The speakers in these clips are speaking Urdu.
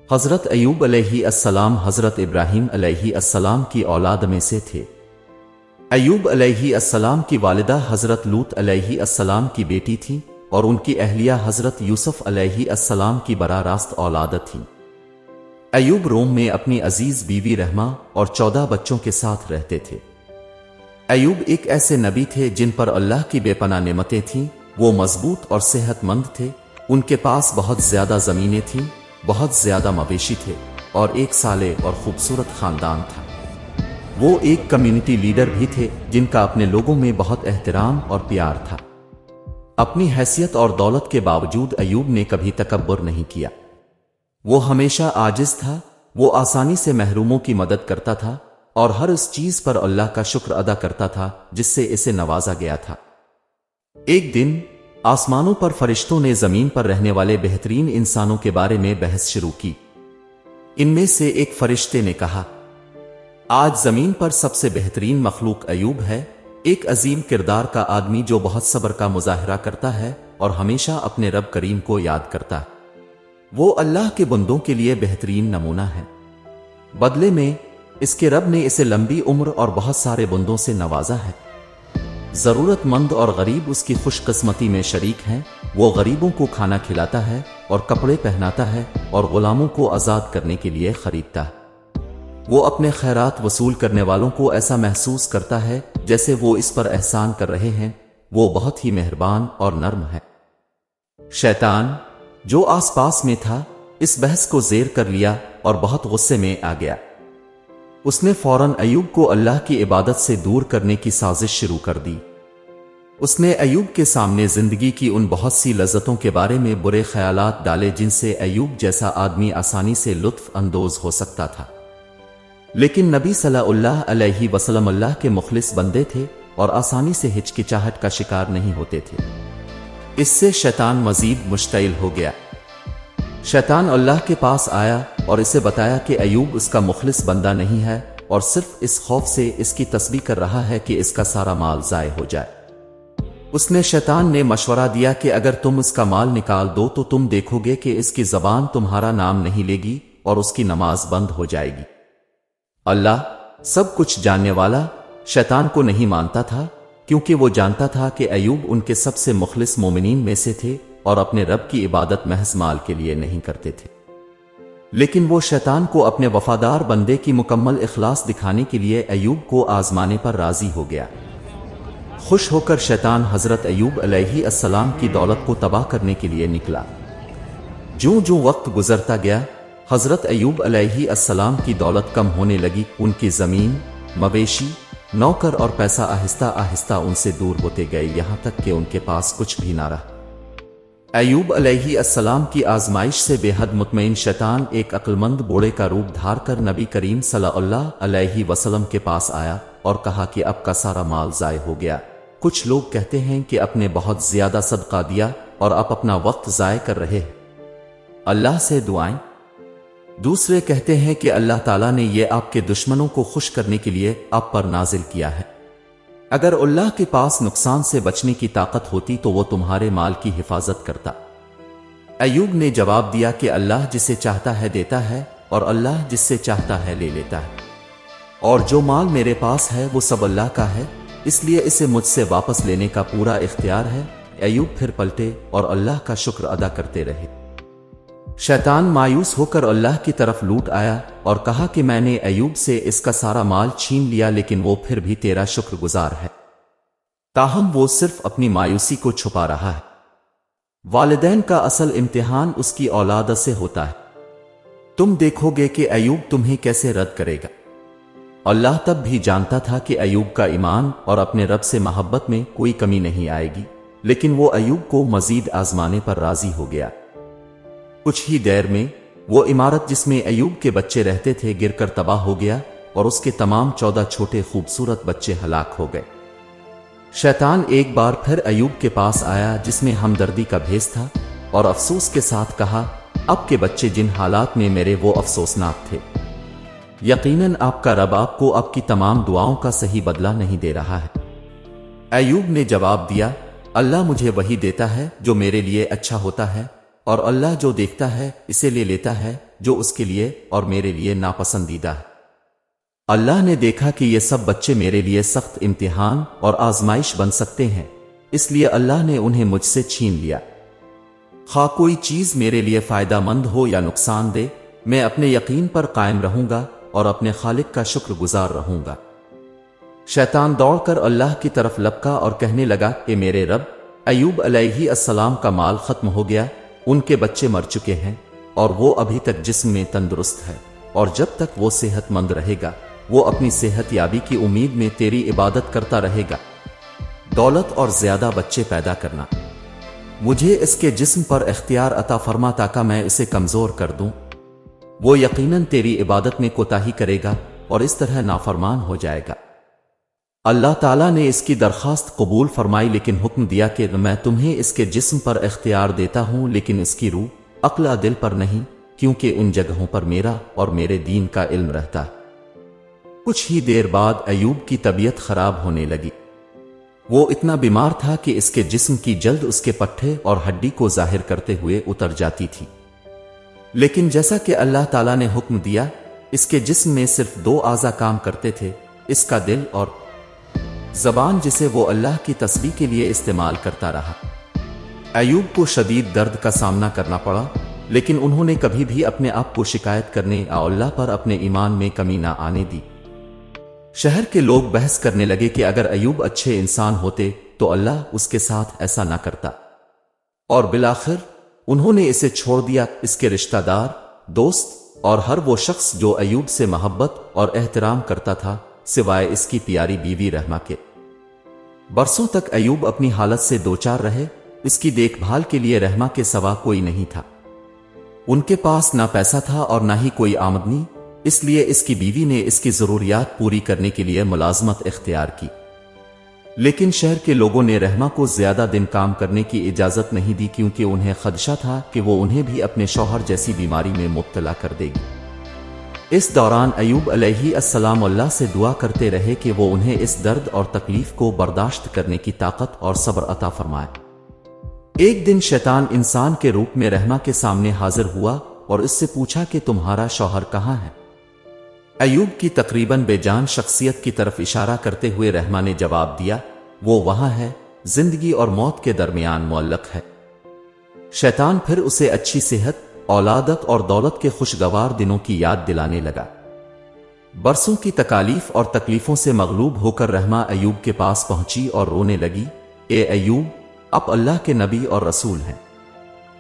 حضرت ایوب علیہ السلام حضرت ابراہیم علیہ السلام کی اولاد میں سے تھے۔ ایوب علیہ السلام کی والدہ حضرت لوط علیہ السلام کی بیٹی تھیں اور ان کی اہلیہ حضرت یوسف علیہ السلام کی براہ راست اولاد تھیں۔ ایوب روم میں اپنی عزیز بیوی رحمہ اور 14 بچوں کے ساتھ رہتے تھے۔ ایوب ایک ایسے نبی تھے جن پر اللہ کی بے پناہ نعمتیں تھیں، وہ مضبوط اور صحت مند تھے، ان کے پاس بہت زیادہ زمینیں تھیں، بہت زیادہ مویشی تھے اور ایک صالح اور خوبصورت خاندان تھا۔ وہ ایک کمیونٹی لیڈر بھی تھے جن کا اپنے لوگوں میں بہت احترام اور پیار تھا۔ اپنی حیثیت اور دولت کے باوجود ایوب نے کبھی تکبر نہیں کیا۔ وہ ہمیشہ عاجز تھا، وہ آسانی سے محروموں کی مدد کرتا تھا اور ہر اس چیز پر اللہ کا شکر ادا کرتا تھا جس سے اسے نوازا گیا تھا۔ ایک دن آسمانوں پر فرشتوں نے زمین پر رہنے والے بہترین انسانوں کے بارے میں بحث شروع کی۔ ان میں سے ایک فرشتے نے کہا، آج زمین پر سب سے بہترین مخلوق ایوب ہے، ایک عظیم کردار کا آدمی جو بہت صبر کا مظاہرہ کرتا ہے اور ہمیشہ اپنے رب کریم کو یاد کرتا ہے۔ وہ اللہ کے بندوں کے لیے بہترین نمونہ ہے۔ بدلے میں اس کے رب نے اسے لمبی عمر اور بہت سارے بندوں سے نوازا ہے۔ ضرورت مند اور غریب اس کی خوش قسمتی میں شریک ہیں۔ وہ غریبوں کو کھانا کھلاتا ہے اور کپڑے پہناتا ہے اور غلاموں کو آزاد کرنے کے لیے خریدتا ہے۔ وہ اپنے خیرات وصول کرنے والوں کو ایسا محسوس کرتا ہے جیسے وہ اس پر احسان کر رہے ہیں۔ وہ بہت ہی مہربان اور نرم ہے۔ شیطان جو آس پاس میں تھا اس بحث کو زیر کر لیا اور بہت غصے میں آ گیا۔ اس نے فوراً ایوب کو اللہ کی عبادت سے دور کرنے کی سازش شروع کر دی۔ اس نے ایوب کے سامنے زندگی کی ان بہت سی لذتوں کے بارے میں برے خیالات ڈالے جن سے ایوب جیسا آدمی آسانی سے لطف اندوز ہو سکتا تھا۔ لیکن نبی صلی اللہ علیہ وسلم اللہ کے مخلص بندے تھے اور آسانی سے ہچکچاہٹ کا شکار نہیں ہوتے تھے۔ اس سے شیطان مزید مشتعل ہو گیا۔ شیطان اللہ کے پاس آیا اور اسے بتایا کہ ایوب اس کا مخلص بندہ نہیں ہے اور صرف اس خوف سے اس کی تسبیح کر رہا ہے کہ اس کا سارا مال ضائع ہو جائے۔ اس نے شیطان نے مشورہ دیا کہ اگر تم اس کا مال نکال دو تو تم دیکھو گے کہ اس کی زبان تمہارا نام نہیں لے گی اور اس کی نماز بند ہو جائے گی۔ اللہ سب کچھ جاننے والا شیطان کو نہیں مانتا تھا، کیونکہ وہ جانتا تھا کہ ایوب ان کے سب سے مخلص مومنین میں سے تھے اور اپنے رب کی عبادت محض مال کے لیے نہیں کرتے تھے۔ لیکن وہ شیطان کو اپنے وفادار بندے کی مکمل اخلاص دکھانے کے لیے ایوب کو آزمانے پر راضی ہو گیا۔ خوش ہو کر شیطان حضرت ایوب علیہ السلام کی دولت کو تباہ کرنے کے لیے نکلا۔ جوں جوں وقت گزرتا گیا حضرت ایوب علیہ السلام کی دولت کم ہونے لگی۔ ان کی زمین، مویشی، نوکر اور پیسہ آہستہ آہستہ ان سے دور ہوتے گئے، یہاں تک کہ ان کے پاس کچھ بھی نہ رہا۔ ایوب علیہ السلام کی آزمائش سے بے حد مطمئن شیطان ایک عقلمند بوڑھے کا روپ دھار کر نبی کریم صلی اللہ علیہ وسلم کے پاس آیا اور کہا کہ اب کا سارا مال ضائع ہو گیا۔ کچھ لوگ کہتے ہیں کہ اپنے بہت زیادہ صدقہ دیا اور اب اپنا وقت ضائع کر رہے ہیں، اللہ سے دعائیں۔ دوسرے کہتے ہیں کہ اللہ تعالیٰ نے یہ آپ کے دشمنوں کو خوش کرنے کے لیے آپ پر نازل کیا ہے۔ اگر اللہ کے پاس نقصان سے بچنے کی طاقت ہوتی تو وہ تمہارے مال کی حفاظت کرتا۔ ایوب نے جواب دیا کہ اللہ جسے چاہتا ہے دیتا ہے اور اللہ جس سے چاہتا ہے لے لیتا ہے، اور جو مال میرے پاس ہے وہ سب اللہ کا ہے، اس لیے اسے مجھ سے واپس لینے کا پورا اختیار ہے۔ ایوب پھر پلٹے اور اللہ کا شکر ادا کرتے رہے۔ شیطان مایوس ہو کر اللہ کی طرف لوٹ آیا اور کہا کہ میں نے ایوب سے اس کا سارا مال چھین لیا، لیکن وہ پھر بھی تیرا شکر گزار ہے، تاہم وہ صرف اپنی مایوسی کو چھپا رہا ہے۔ والدین کا اصل امتحان اس کی اولاد سے ہوتا ہے۔ تم دیکھو گے کہ ایوب تمہیں کیسے رد کرے گا۔ اللہ تب بھی جانتا تھا کہ ایوب کا ایمان اور اپنے رب سے محبت میں کوئی کمی نہیں آئے گی، لیکن وہ ایوب کو مزید آزمانے پر راضی ہو گیا۔ کچھ ہی دیر میں وہ عمارت جس میں ایوب کے بچے رہتے تھے گر کر تباہ ہو گیا اور اس کے تمام 14 چھوٹے خوبصورت بچے ہلاک ہو گئے۔ شیطان ایک بار پھر ایوب کے پاس آیا جس میں ہمدردی کا بھیس تھا اور افسوس کے ساتھ کہا، اب کے بچے جن حالات میں میرے وہ افسوسناک تھے، یقیناً آپ کا رب آپ کو آپ کی تمام دعاؤں کا صحیح بدلہ نہیں دے رہا ہے۔ ایوب نے جواب دیا، اللہ مجھے وہی دیتا ہے جو میرے لیے اچھا ہوتا ہے، اور اللہ جو دیکھتا ہے اسے لے لیتا ہے، جو اس کے لیے اور میرے لیے ناپسندیدہ ہے۔ اللہ نے دیکھا کہ یہ سب بچے میرے لیے سخت امتحان اور آزمائش بن سکتے ہیں، اس لیے اللہ نے انہیں مجھ سے چھین لیا۔ خواہ کوئی چیز میرے لیے فائدہ مند ہو یا نقصان دے، میں اپنے یقین پر قائم رہوں گا اور اپنے خالق کا شکر گزار رہوں گا۔ شیطان دوڑ کر اللہ کی طرف لپکا اور کہنے لگا کہ میرے رب، ایوب علیہ السلام کا مال ختم ہو گیا، ان کے بچے مر چکے ہیں اور وہ ابھی تک جسم میں تندرست ہے، اور جب تک وہ صحت مند رہے گا وہ اپنی صحت یابی کی امید میں تیری عبادت کرتا رہے گا۔ دولت اور زیادہ بچے پیدا کرنا، مجھے اس کے جسم پر اختیار عطا فرما تاکہ میں اسے کمزور کر دوں۔ وہ یقیناً تیری عبادت میں کوتاہی کرے گا اور اس طرح نافرمان ہو جائے گا۔ اللہ تعالیٰ نے اس کی درخواست قبول فرمائی، لیکن حکم دیا کہ میں تمہیں اس کے جسم پر اختیار دیتا ہوں، لیکن اس کی روح، عقل دل پر نہیں، کیونکہ ان جگہوں پر میرا اور میرے دین کا علم رہتا ہے۔ کچھ ہی دیر بعد ایوب کی طبیعت خراب ہونے لگی۔ وہ اتنا بیمار تھا کہ اس کے جسم کی جلد اس کے پٹھے اور ہڈی کو ظاہر کرتے ہوئے اتر جاتی تھی، لیکن جیسا کہ اللہ تعالیٰ نے حکم دیا، اس کے جسم میں صرف 2 اعضاء کام کرتے تھے، اس کا دل اور زبان، جسے وہ اللہ کی تسبیح کے لیے استعمال کرتا رہا۔ ایوب کو شدید درد کا سامنا کرنا پڑا، لیکن انہوں نے کبھی بھی اپنے آپ کو شکایت کرنے اور اللہ پر اپنے ایمان میں کمی نہ آنے دی۔ شہر کے لوگ بحث کرنے لگے کہ اگر ایوب اچھے انسان ہوتے تو اللہ اس کے ساتھ ایسا نہ کرتا، اور بالآخر انہوں نے اسے چھوڑ دیا۔ اس کے رشتہ دار، دوست اور ہر وہ شخص جو ایوب سے محبت اور احترام کرتا تھا، سوائے اس کی پیاری بیوی رحمہ کے، برسوں تک ایوب اپنی حالت سے دوچار رہے۔ اس کی دیکھ بھال کے لیے رحمہ کے سوا کوئی نہیں تھا۔ ان کے پاس نہ پیسہ تھا اور نہ ہی کوئی آمدنی، اس لیے اس کی بیوی نے اس کی ضروریات پوری کرنے کے لیے ملازمت اختیار کی۔ لیکن شہر کے لوگوں نے رحمہ کو زیادہ دن کام کرنے کی اجازت نہیں دی، کیونکہ انہیں خدشہ تھا کہ وہ انہیں بھی اپنے شوہر جیسی بیماری میں مبتلا کر دے گی۔ اس دوران ایوب علیہ السلام اللہ سے دعا کرتے رہے کہ وہ انہیں اس درد اور تکلیف کو برداشت کرنے کی طاقت اور صبر عطا فرمائے۔ ایک دن شیطان انسان کے روپ میں رحمہ کے سامنے حاضر ہوا اور اس سے پوچھا کہ تمہارا شوہر کہاں ہے؟ ایوب کی تقریباً بے جان شخصیت کی طرف اشارہ کرتے ہوئے رحمہ نے جواب دیا، وہ وہاں ہے، زندگی اور موت کے درمیان معلق ہے۔ شیطان پھر اسے اچھی صحت، اولادت اور دولت کے خوشگوار دنوں کی یاد دلانے لگا۔ برسوں کی تکالیف اور تکلیفوں سے مغلوب ہو کر رحمہ ایوب کے پاس پہنچی اور رونے لگی، اے ایوب، آپ اللہ کے نبی اور رسول ہیں،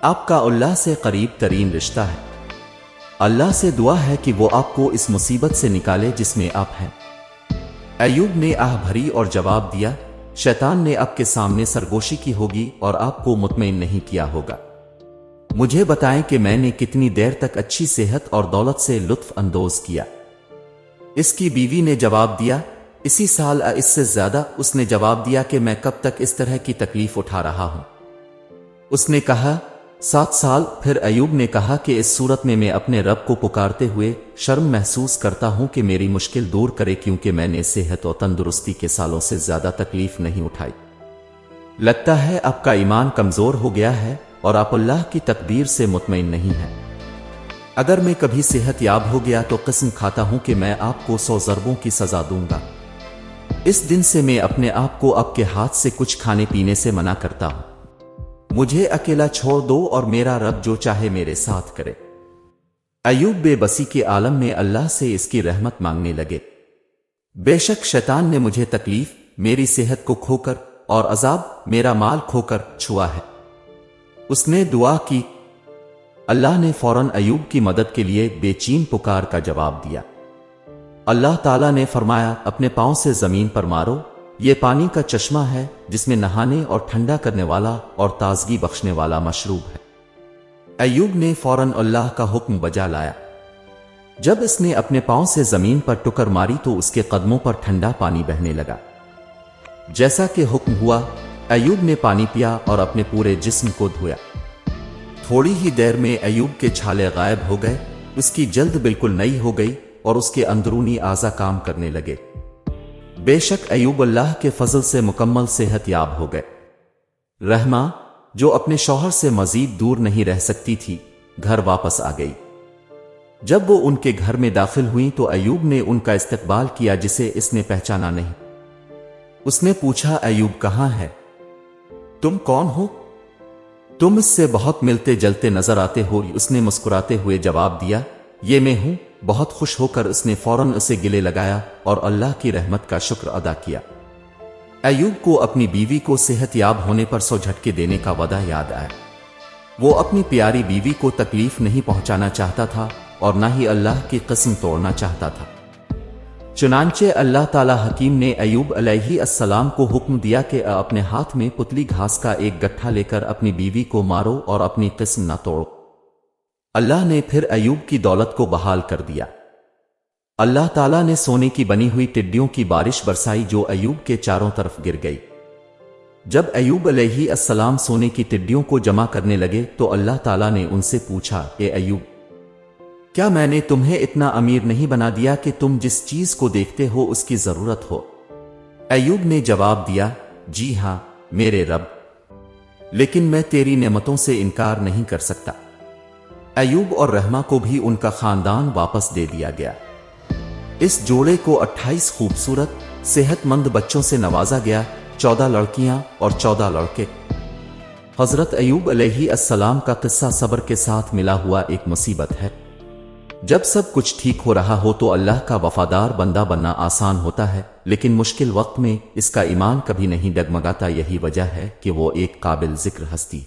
آپ کا اللہ سے قریب ترین رشتہ ہے، اللہ سے دعا ہے کہ وہ آپ کو اس مصیبت سے نکالے جس میں آپ ہیں۔ ایوب نے آہ بھری اور جواب دیا، شیطان نے آپ کے سامنے سرگوشی کی ہوگی اور آپ کو مطمئن نہیں کیا ہوگا۔ مجھے بتائیں کہ میں نے کتنی دیر تک اچھی صحت اور دولت سے لطف اندوز کیا؟ اس کی بیوی نے جواب دیا، اسی سال اس سے زیادہ۔ اس نے جواب دیا کہ میں کب تک اس طرح کی تکلیف اٹھا رہا ہوں؟ اس نے کہا 7 سال۔ پھر ایوب نے کہا کہ اس صورت میں اپنے رب کو پکارتے ہوئے شرم محسوس کرتا ہوں کہ میری مشکل دور کرے، کیونکہ میں نے صحت اور تندرستی کے سالوں سے زیادہ تکلیف نہیں اٹھائی۔ لگتا ہے آپ کا ایمان کمزور ہو گیا ہے اور آپ اللہ کی تقدیر سے مطمئن نہیں ہیں۔ اگر میں کبھی صحت یاب ہو گیا تو قسم کھاتا ہوں کہ میں آپ کو 100 ضربوں کی سزا دوں گا۔ اس دن سے میں اپنے آپ کو آپ کے ہاتھ سے کچھ کھانے پینے سے منع کرتا ہوں۔ مجھے اکیلا چھوڑ دو اور میرا رب جو چاہے میرے ساتھ کرے۔ ایوب بے بسی کے عالم میں اللہ سے اس کی رحمت مانگنے لگے۔ بے شک شیطان نے مجھے تکلیف، میری صحت کو کھو کر، اور عذاب، میرا مال کھو کر چھوا ہے۔ اس نے دعا کی۔ اللہ نے فوراً ایوب کی مدد کے لیے بے چین پکار کا جواب دیا۔ اللہ تعالیٰ نے فرمایا، اپنے پاؤں سے زمین پر مارو، یہ پانی کا چشمہ ہے جس میں نہانے اور ٹھنڈا کرنے والا اور تازگی بخشنے والا مشروب ہے۔ ایوب نے فوراً اللہ کا حکم بجا لایا۔ جب اس نے اپنے پاؤں سے زمین پر ٹکر ماری تو اس کے قدموں پر ٹھنڈا پانی بہنے لگا۔ جیسا کہ حکم ہوا، ایوب نے پانی پیا اور اپنے پورے جسم کو دھویا۔ تھوڑی ہی دیر میں ایوب کے چھالے غائب ہو گئے، اس کی جلد بالکل نئی ہو گئی اور اس کے اندرونی اعضاء کام کرنے لگے۔ بے شک ایوب اللہ کے فضل سے مکمل صحت یاب ہو گئے۔ رحمہ، جو اپنے شوہر سے مزید دور نہیں رہ سکتی تھی، گھر واپس آ گئی۔ جب وہ ان کے گھر میں داخل ہوئیں تو ایوب نے ان کا استقبال کیا جسے اس نے پہچانا نہیں۔ اس نے پوچھا، ایوب کہاں ہے؟ تم کون ہو؟ تم اس سے بہت ملتے جلتے نظر آتے ہو۔ اس نے مسکراتے ہوئے جواب دیا، یہ میں ہوں۔ بہت خوش ہو کر اس نے فوراً اسے گلے لگایا اور اللہ کی رحمت کا شکر ادا کیا۔ ایوب کو اپنی بیوی کو صحت یاب ہونے پر 100 جھٹکے دینے کا وعدہ یاد آیا۔ وہ اپنی پیاری بیوی کو تکلیف نہیں پہنچانا چاہتا تھا اور نہ ہی اللہ کی قسم توڑنا چاہتا تھا۔ چنانچہ اللہ تعالی حکیم نے ایوب علیہ السلام کو حکم دیا کہ اپنے ہاتھ میں پتلی گھاس کا ایک گٹھا لے کر اپنی بیوی کو مارو اور اپنی قسم نہ توڑو۔ اللہ نے پھر ایوب کی دولت کو بحال کر دیا۔ اللہ تعالیٰ نے سونے کی بنی ہوئی ٹڈیوں کی بارش برسائی جو ایوب کے چاروں طرف گر گئی۔ جب ایوب علیہ السلام سونے کی ٹڈیوں کو جمع کرنے لگے تو اللہ تعالیٰ نے ان سے پوچھا، اے ایوب، کیا میں نے تمہیں اتنا امیر نہیں بنا دیا کہ تم جس چیز کو دیکھتے ہو اس کی ضرورت ہو؟ ایوب نے جواب دیا، جی ہاں میرے رب، لیکن میں تیری نعمتوں سے انکار نہیں کر سکتا۔ ایوب اور رحمہ کو بھی ان کا خاندان واپس دے دیا گیا۔ اس جوڑے کو 28 خوبصورت صحت مند بچوں سے نوازا گیا، 14 لڑکیاں اور 14 لڑکے۔ حضرت ایوب علیہ السلام کا قصہ صبر کے ساتھ ملا ہوا ایک مصیبت ہے۔ جب سب کچھ ٹھیک ہو رہا ہو تو اللہ کا وفادار بندہ بننا آسان ہوتا ہے، لیکن مشکل وقت میں اس کا ایمان کبھی نہیں ڈگمگاتا۔ یہی وجہ ہے کہ وہ ایک قابل ذکر ہستی